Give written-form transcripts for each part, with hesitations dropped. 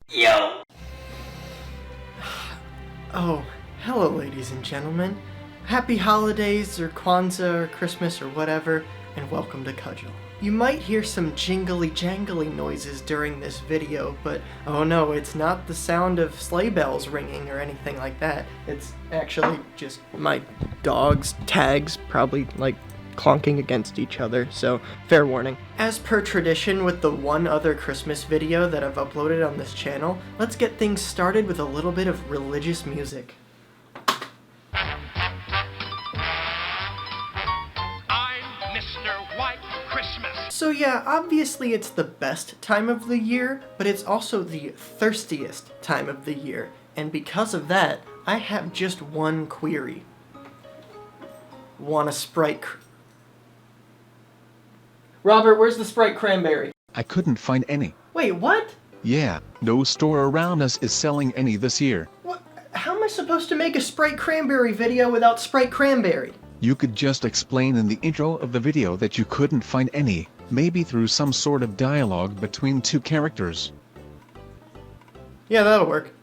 Yo! Oh, hello ladies and gentlemen. Happy holidays, or Kwanzaa, or Christmas, or whatever, and welcome to Cudgle. You might hear some jingly-jangly noises during this video, but oh no, it's not the sound of sleigh bells ringing or anything like that. It's actually just my dog's tags probably, clonking against each other, so fair warning. As per tradition with the one other Christmas video that I've uploaded on this channel, let's get things started with a little bit of religious music. So yeah, obviously it's the best time of the year, but it's also the thirstiest time of the year, and because of that, I have just one query. Want a Sprite Robert, where's the Sprite Cranberry? I couldn't find any. Wait, what? Yeah, no store around us is selling any this year. What? How am I supposed to make a Sprite Cranberry video without Sprite Cranberry? You could just explain in the intro of the video that you couldn't find any, maybe through some sort of dialogue between two characters. Yeah, that'll work.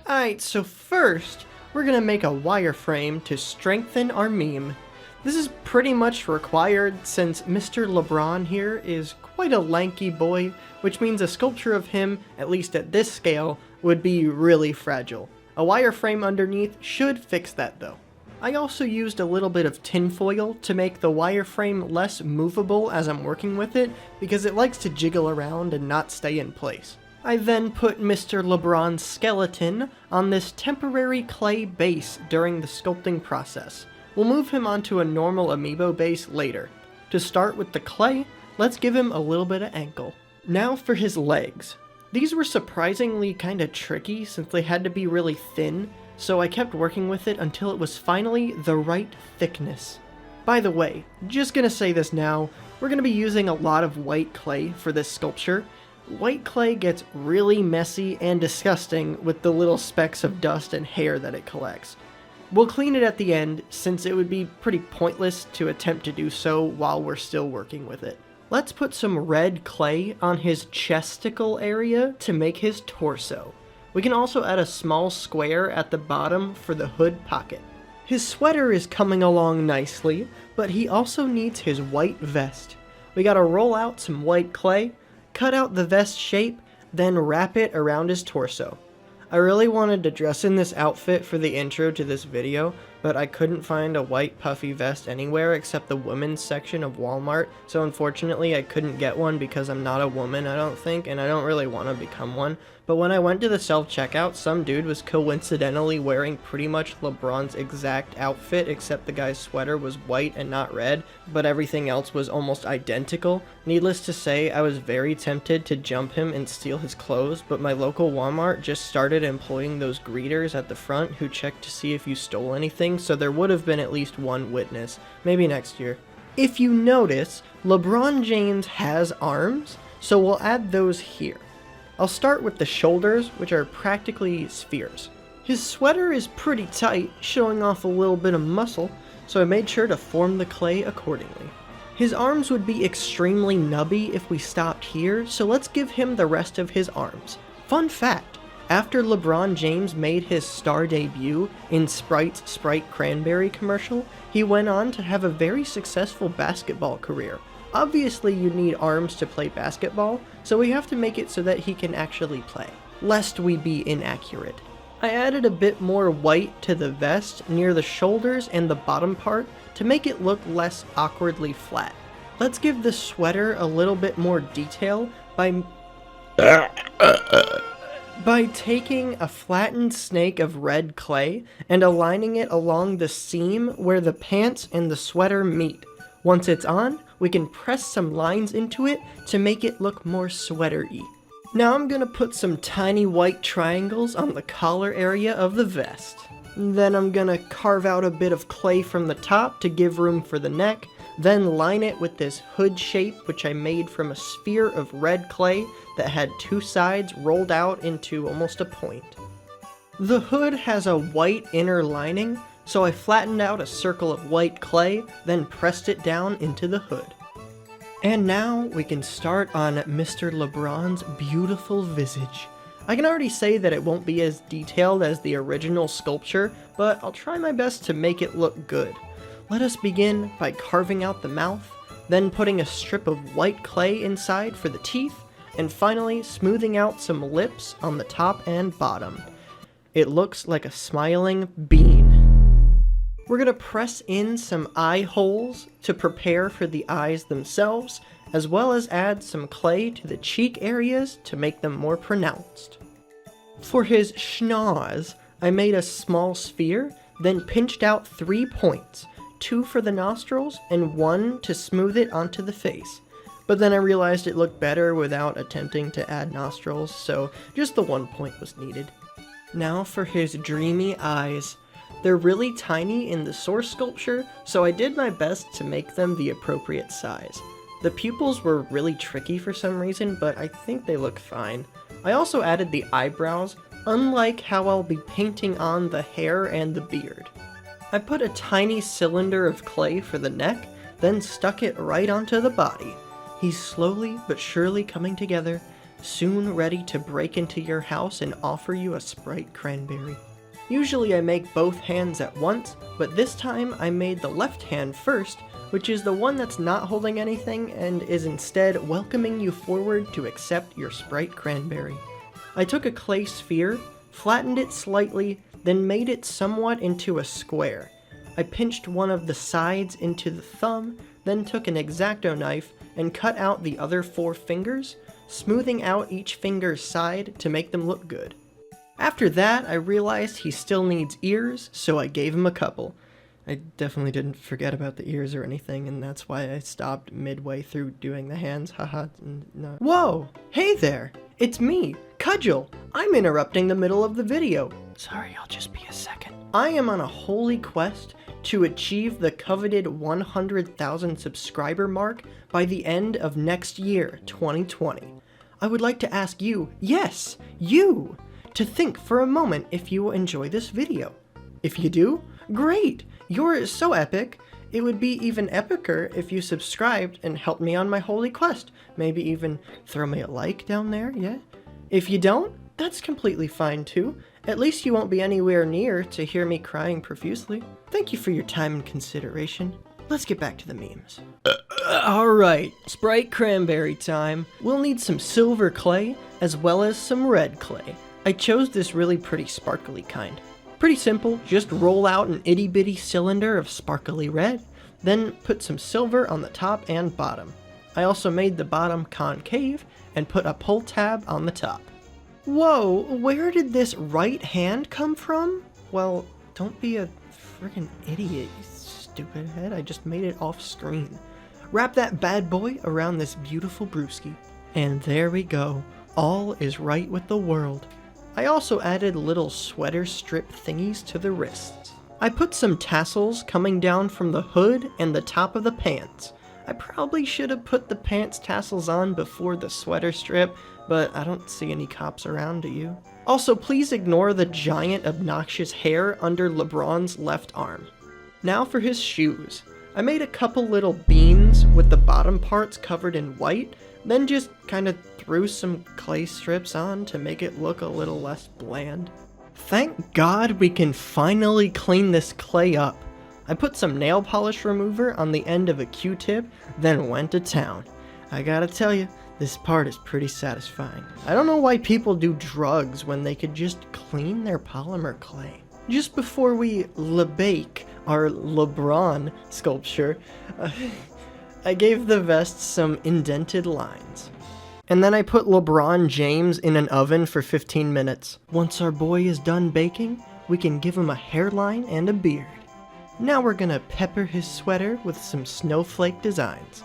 Alright, so first, we're gonna make a wireframe to strengthen our meme. This is pretty much required since Mr. LeBron here is quite a lanky boy, which means a sculpture of him, at least at this scale, would be really fragile. A wireframe underneath should fix that though. I also used a little bit of tinfoil to make the wireframe less movable as I'm working with it, because it likes to jiggle around and not stay in place. I then put Mr. LeBron's skeleton on this temporary clay base during the sculpting process. We'll move him onto a normal Amiibo base later. To start with the clay, let's give him a little bit of ankle. Now for his legs. These were surprisingly kinda tricky since they had to be really thin, so I kept working with it until it was finally the right thickness. By the way, just gonna say this now, we're gonna be using a lot of white clay for this sculpture. White clay gets really messy and disgusting with the little specks of dust and hair that it collects. We'll clean it at the end, since it would be pretty pointless to attempt to do so while we're still working with it. Let's put some red clay on his chesticle area to make his torso. We can also add a small square at the bottom for the hood pocket. His sweater is coming along nicely, but he also needs his white vest. We gotta roll out some white clay, cut out the vest shape, then wrap it around his torso. I really wanted to dress in this outfit for the intro to this video, but I couldn't find a white puffy vest anywhere except the women's section of Walmart, so unfortunately I couldn't get one because I'm not a woman, I don't think, and I don't really want to become one. But when I went to the self-checkout, some dude was coincidentally wearing pretty much LeBron's exact outfit, except the guy's sweater was white and not red, but everything else was almost identical. Needless to say, I was very tempted to jump him and steal his clothes, but my local Walmart just started employing those greeters at the front who check to see if you stole anything, so there would have been at least one witness. Maybe next year. If you notice, LeBron James has arms, so we'll add those here. I'll start with the shoulders, which are practically spheres. His sweater is pretty tight, showing off a little bit of muscle, so I made sure to form the clay accordingly. His arms would be extremely nubby if we stopped here, so let's give him the rest of his arms. Fun fact, after LeBron James made his star debut in Sprite's Sprite Cranberry commercial, he went on to have a very successful basketball career. Obviously you need arms to play basketball, so we have to make it so that he can actually play, lest we be inaccurate. I added a bit more white to the vest near the shoulders and the bottom part to make it look less awkwardly flat. Let's give the sweater a little bit more detail by taking a flattened snake of red clay and aligning it along the seam where the pants and the sweater meet. Once it's on, we can press some lines into it to make it look more sweater-y. Now I'm gonna put some tiny white triangles on the collar area of the vest. Then I'm gonna carve out a bit of clay from the top to give room for the neck, then line it with this hood shape which I made from a sphere of red clay that had two sides rolled out into almost a point. The hood has a white inner lining, so I flattened out a circle of white clay, then pressed it down into the hood. And now we can start on Mr. LeBron's beautiful visage. I can already say that it won't be as detailed as the original sculpture, but I'll try my best to make it look good. Let us begin by carving out the mouth, then putting a strip of white clay inside for the teeth, and finally smoothing out some lips on the top and bottom. It looks like a smiling bean. We're going to press in some eye holes to prepare for the eyes themselves, as well as add some clay to the cheek areas to make them more pronounced. For his schnoz, I made a small sphere, then pinched out 3 points, 2 for the nostrils and 1 to smooth it onto the face. But then I realized it looked better without attempting to add nostrils, so just the 1 point was needed. Now for his dreamy eyes. They're really tiny in the source sculpture, so I did my best to make them the appropriate size. The pupils were really tricky for some reason, but I think they look fine. I also added the eyebrows, unlike how I'll be painting on the hair and the beard. I put a tiny cylinder of clay for the neck, then stuck it right onto the body. He's slowly but surely coming together, soon ready to break into your house and offer you a Sprite Cranberry. Usually I make both hands at once, but this time I made the left hand first, which is the one that's not holding anything and is instead welcoming you forward to accept your Sprite Cranberry. I took a clay sphere, flattened it slightly, then made it somewhat into a square. I pinched one of the sides into the thumb, then took an X-Acto knife and cut out the other 4 fingers, smoothing out each finger's side to make them look good. After that, I realized he still needs ears, so I gave him a couple. I definitely didn't forget about the ears or anything, and that's why I stopped midway through doing the hands, haha, no. Whoa! Hey there! It's me, Cudgle! I'm interrupting the middle of the video. Sorry, I'll just be a second. I am on a holy quest to achieve the coveted 100,000 subscriber mark by the end of next year, 2020. I would like to ask you, yes, you, to think for a moment if you will enjoy this video. If you do, great! You're so epic. It would be even epicer if you subscribed and helped me on my holy quest. Maybe even throw me a like down there, yeah? If you don't, that's completely fine too. At least you won't be anywhere near to hear me crying profusely. Thank you for your time and consideration. Let's get back to the memes. Alright, Sprite Cranberry time. We'll need some silver clay as well as some red clay. I chose this really pretty sparkly kind. Pretty simple, just roll out an itty bitty cylinder of sparkly red, then put some silver on the top and bottom. I also made the bottom concave and put a pull tab on the top. Whoa, where did this right hand come from? Well, don't be a friggin' idiot, you stupid head. I just made it off screen. Wrap that bad boy around this beautiful brewski. And there we go. All is right with the world. I also added little sweater strip thingies to the wrists. I put some tassels coming down from the hood and the top of the pants. I probably should have put the pants tassels on before the sweater strip, but I don't see any cops around, do you? Also, please ignore the giant obnoxious hair under LeBron's left arm. Now for his shoes. I made a couple little beans with the bottom parts covered in white, then just kinda threw some clay strips on to make it look a little less bland. Thank God we can finally clean this clay up. I put some nail polish remover on the end of a Q-tip, then went to town. I gotta tell you, this part is pretty satisfying. I don't know why people do drugs when they could just clean their polymer clay. Just before we bake our LeBron sculpture, I gave the vest some indented lines. And then I put LeBron James in an oven for 15 minutes. Once our boy is done baking, we can give him a hairline and a beard. Now we're gonna pepper his sweater with some snowflake designs.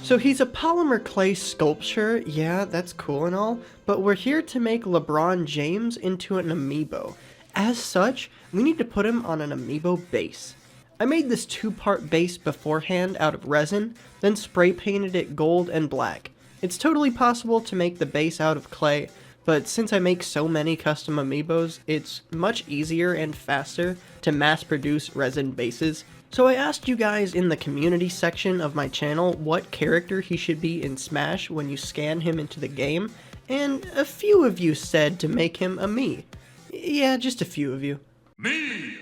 So he's a polymer clay sculpture, yeah, that's cool and all, but we're here to make LeBron James into an Amiibo. As such, we need to put him on an Amiibo base. I made this 2-part base beforehand out of resin, then spray painted it gold and black. It's totally possible to make the base out of clay, but since I make so many custom Amiibos, it's much easier and faster to mass produce resin bases. So I asked you guys in the community section of my channel what character he should be in Smash when you scan him into the game, and a few of you said to make him a me. Yeah, just a few of you. Me.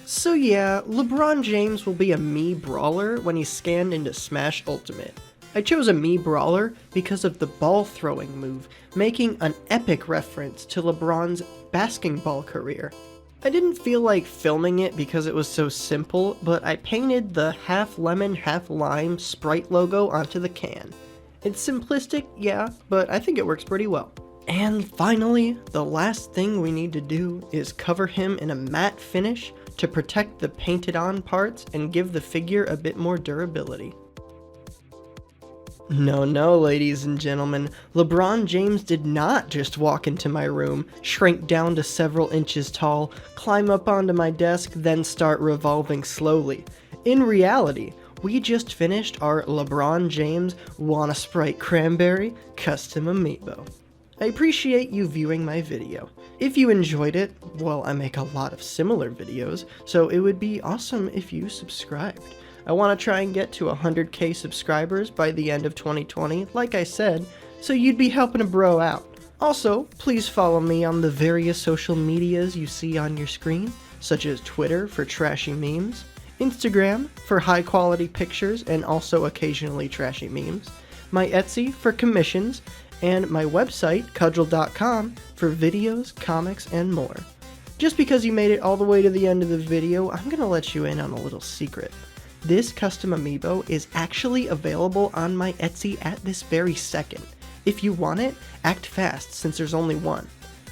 So yeah, LeBron James will be a Mii Brawler when he's scanned into Smash Ultimate. I chose a Mii Brawler because of the ball throwing move, making an epic reference to LeBron's basketball career. I didn't feel like filming it because it was so simple, but I painted the half lemon, half lime Sprite logo onto the can. It's simplistic, yeah, but I think it works pretty well. And finally, the last thing we need to do is cover him in a matte finish to protect the painted on parts and give the figure a bit more durability. No, ladies and gentlemen, LeBron James did not just walk into my room, shrink down to several inches tall, climb up onto my desk, then start revolving slowly. In reality, we just finished our LeBron James Wanna Sprite Cranberry custom amiibo. I appreciate you viewing my video. If you enjoyed it, well, I make a lot of similar videos, so it would be awesome if you subscribed. I want to try and get to 100k subscribers by the end of 2020, like I said, so you'd be helping a bro out. Also, please follow me on the various social medias you see on your screen, such as Twitter for trashy memes, Instagram for high quality pictures and also occasionally trashy memes, my Etsy for commissions, and my website, Cudgle.com, for videos, comics, and more. Just because you made it all the way to the end of the video, I'm gonna let you in on a little secret. This custom amiibo is actually available on my Etsy at this very second. If you want it, act fast since there's only one.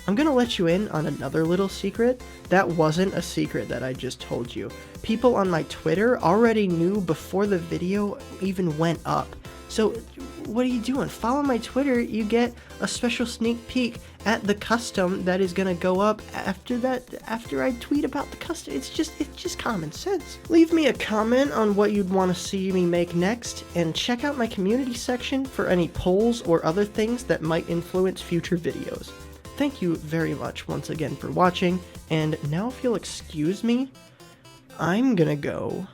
I'm gonna let you in on another little secret. That wasn't a secret that I just told you. People on my Twitter already knew before the video even went up. So what are you doing? Follow my Twitter, you get a special sneak peek at the custom that is gonna go up after I tweet about the custom. It's just common sense. Leave me a comment on what you'd want to see me make next, and check out my community section for any polls or other things that might influence future videos. Thank you very much once again for watching, and now if you'll excuse me, I'm gonna go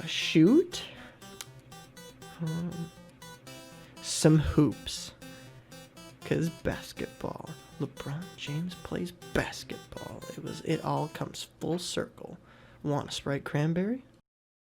shoot some hoops, cause basketball. LeBron James plays basketball. It all comes full circle. Want a Sprite Cranberry?